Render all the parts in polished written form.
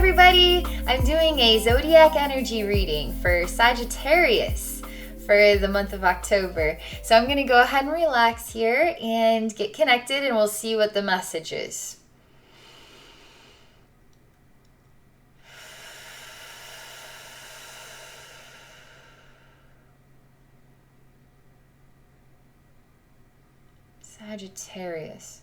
everybody! I'm doing a Zodiac energy reading for Sagittarius for the month of October. So I'm going to go ahead and relax here and get connected, and we'll see what the message is. Sagittarius.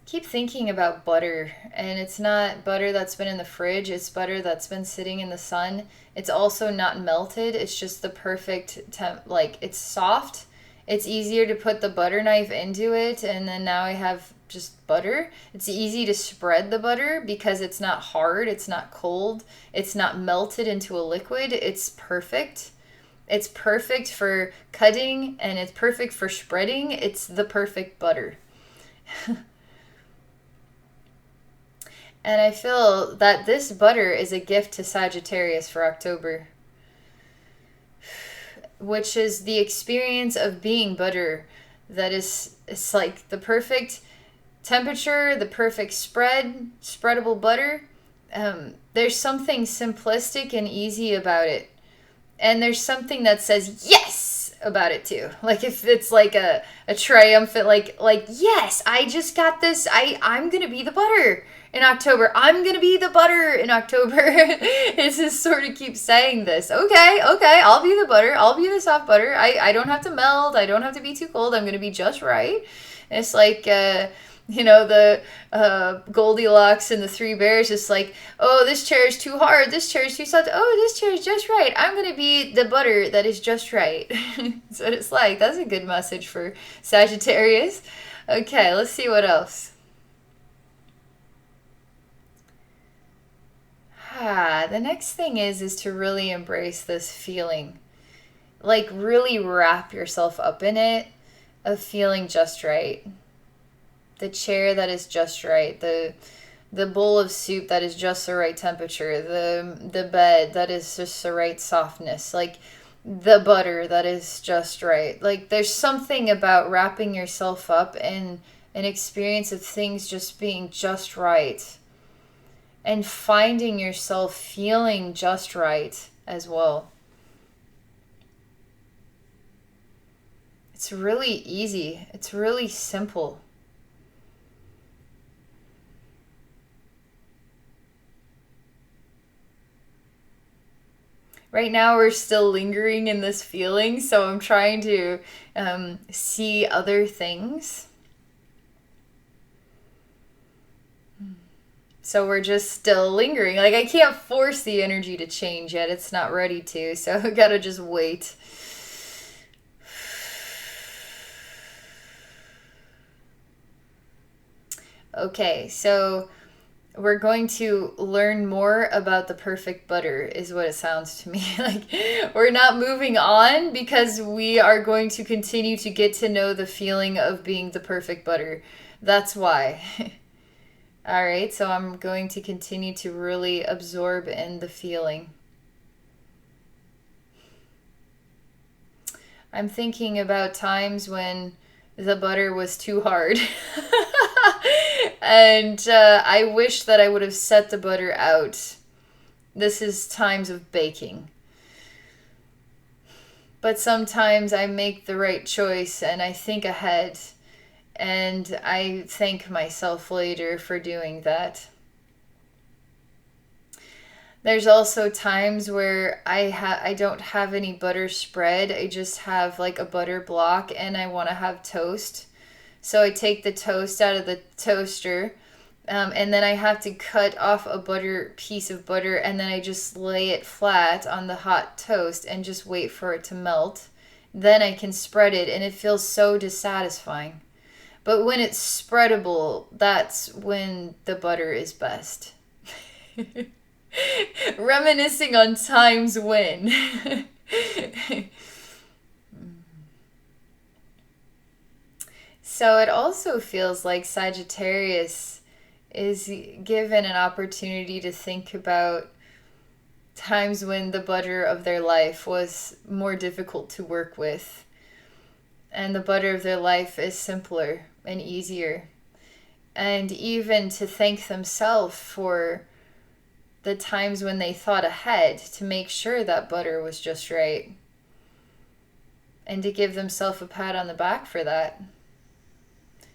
Keep thinking about butter, and it's not butter that's been in the fridge, it's butter that's been sitting in the sun. It's also not melted, it's just the perfect temp, like it's soft. It's easier to put the butter knife into it, and then now I have just butter. It's easy to spread the butter because it's not hard, it's not cold, it's not melted into a liquid. It's perfect. It's perfect for cutting, and it's perfect for spreading. It's the perfect butter. And I feel that this butter is a gift to Sagittarius for October, which is the experience of being butter. That is, it's like the perfect temperature, the perfect spreadable butter. There's something simplistic and easy about it. And there's something that says yes about it too. Like if it's like a triumphant, like yes, I just got this. I'm gonna be the butter in October. I'm gonna be the butter in October. It's just sort of keep saying this. Okay, I'll be the butter. I'll be the soft butter. I don't have to melt. I don't have to be too cold. I'm gonna be just right. And it's like the Goldilocks and the Three Bears, just like, oh, this chair is too hard, this chair is too soft, oh, this chair is just right, I'm gonna be the butter that is just right. That's what it's like. That's a good message for Sagittarius. Okay, let's see what else. The next thing is to really embrace this feeling, like really wrap yourself up in it, of feeling just right. The chair that is just right, the bowl of soup that is just the right temperature, the bed that is just the right softness, like the butter that is just right. Like there's something about wrapping yourself up in an experience of things just being just right, and finding yourself feeling just right as well. It's really easy. It's really simple. Right now we're still lingering in this feeling, so I'm trying to see other things. So we're just still lingering. Like I can't force the energy to change yet. It's not ready to, so I gotta just wait. Okay, so we're going to learn more about the perfect butter, is what it sounds to me. Like we're not moving on because we are going to continue to get to know the feeling of being the perfect butter. That's why. All right, so I'm going to continue to really absorb in the feeling. I'm thinking about times when the butter was too hard. And I wish that I would have set the butter out. This is times of baking. But sometimes I make the right choice and I think ahead, and I thank myself later for doing that. There's also times where I don't have any butter spread. I just have like a butter block, and I want to have toast. So I take the toast out of the toaster, and then I have to cut off a piece of butter, and then I just lay it flat on the hot toast and just wait for it to melt. Then I can spread it, and it feels so dissatisfying. But when it's spreadable, that's when the butter is best. Reminiscing on times when. So it also feels like Sagittarius is given an opportunity to think about times when the butter of their life was more difficult to work with, and the butter of their life is simpler and easier. and even to thank themselves for the times when they thought ahead to make sure that butter was just right, and to give themselves a pat on the back for that.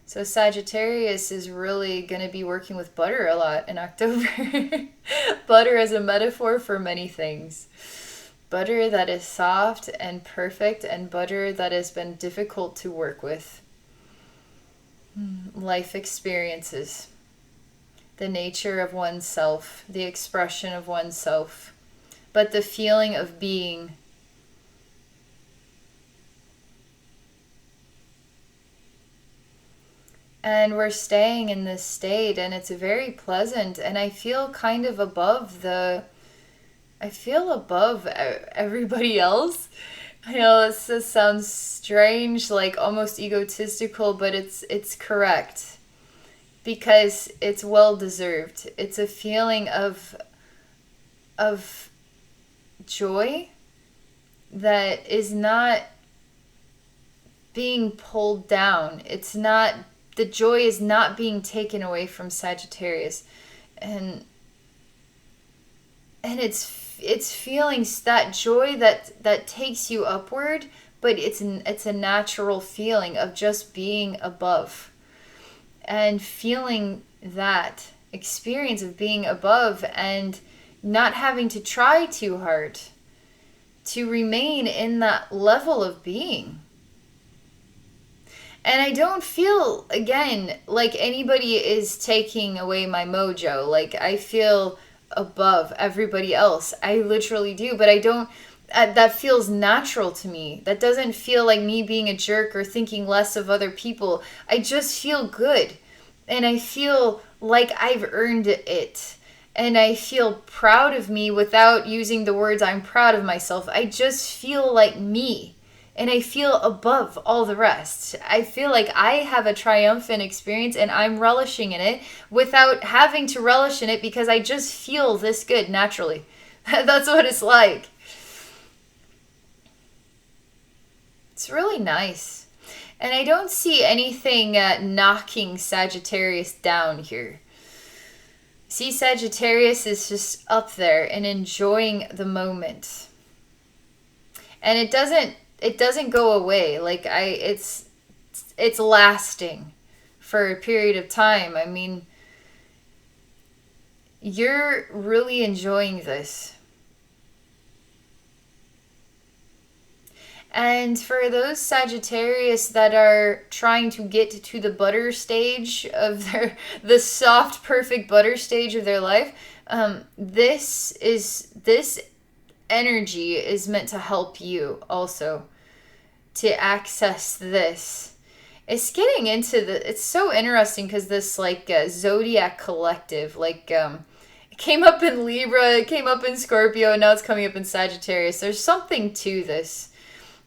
So Sagittarius is really going to be working with butter a lot in October. Butter as a metaphor for many things. Butter that is soft and perfect, and butter that has been difficult to work with. Life experiences. The nature of oneself, the expression of oneself, but the feeling of being. And we're staying in this state, and it's very pleasant, and I feel kind of above everybody else. I know this sounds strange, like almost egotistical, but it's correct. Because it's well deserved. It's a feeling of joy that is not being pulled down. The joy is not being taken away from Sagittarius. And it's feelings, that joy that takes you upward, but it's a natural feeling of just being above. And feeling that experience of being above and not having to try too hard to remain in that level of being. And I don't feel, again, like anybody is taking away my mojo. Like, I feel above everybody else. I literally do, but I don't. That feels natural to me. That doesn't feel like me being a jerk or thinking less of other people. I just feel good. And I feel like I've earned it. And I feel proud of me without using the words I'm proud of myself. I just feel like me. And I feel above all the rest. I feel like I have a triumphant experience and I'm relishing in it without having to relish in it because I just feel this good naturally. That's what it's like. It's really nice. And I don't see anything knocking Sagittarius down here. See, Sagittarius is just up there and enjoying the moment. And it doesn't go away. Like it's lasting for a period of time. I mean, you're really enjoying this. And for those Sagittarius that are trying to get to the butter stage of the soft, perfect butter stage of their life, this energy is meant to help you also to access this. It's getting into it's so interesting because this Zodiac collective, it came up in Libra, it came up in Scorpio, and now it's coming up in Sagittarius. There's something to this.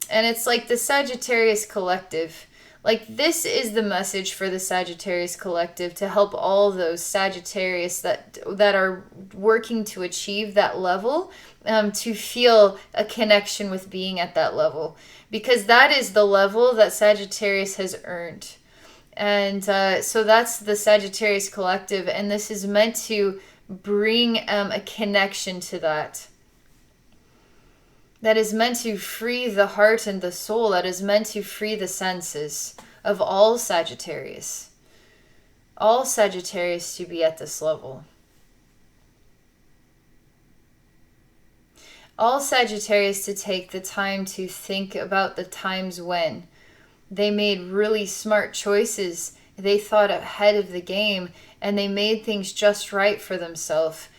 And it's like the Sagittarius collective. Like, this is the message for the Sagittarius collective to help all those Sagittarius that are working to achieve that level, to feel a connection with being at that level. Because that is the level that Sagittarius has earned. And so that's the Sagittarius collective. And this is meant to bring a connection to that. That is meant to free the heart and the soul. That is meant to free the senses of all Sagittarius. All Sagittarius to be at this level. All Sagittarius to take the time to think about the times when they made really smart choices. They thought ahead of the game and they made things just right for themselves.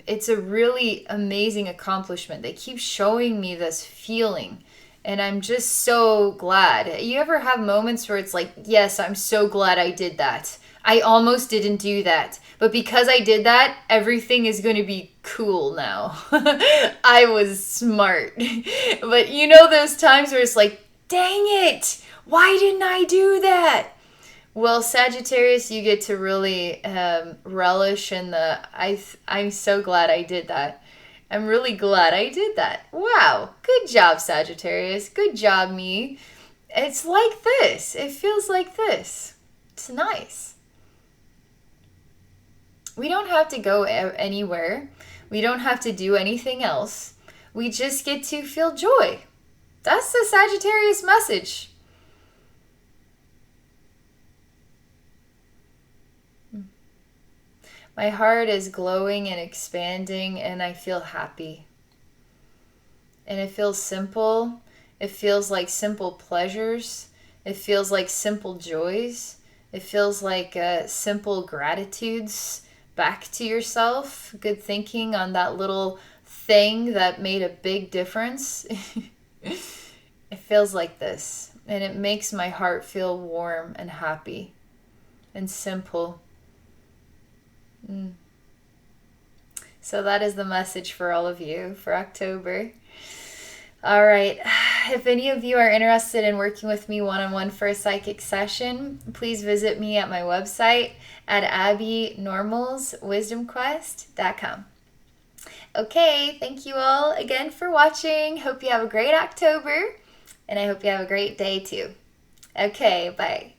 It's a really amazing accomplishment. They keep showing me this feeling, and I'm just so glad. You ever have moments where it's like, yes, I'm so glad I did that. I almost didn't do that, but because I did that, everything is going to be cool now. I was smart. But you know those times where it's like, dang it, why didn't I do that? Well, Sagittarius, you get to really relish in I'm so glad I did that. I'm really glad I did that. Wow. Good job, Sagittarius. Good job, me. It's like this. It feels like this. It's nice. We don't have to go anywhere. We don't have to do anything else. We just get to feel joy. That's the Sagittarius message. My heart is glowing and expanding, and I feel happy. And it feels simple. It feels like simple pleasures. It feels like simple joys. It feels like simple gratitudes back to yourself. Good thinking on that little thing that made a big difference. It feels like this. And it makes my heart feel warm and happy and simple. So that is the message for all of you for October. All right. If any of you are interested in working with me one-on-one for a psychic session, please visit me at my website at abbeynormalswisdomquest.com. Okay, thank you all again for watching. Hope you have a great October, and I hope you have a great day too. Okay, bye.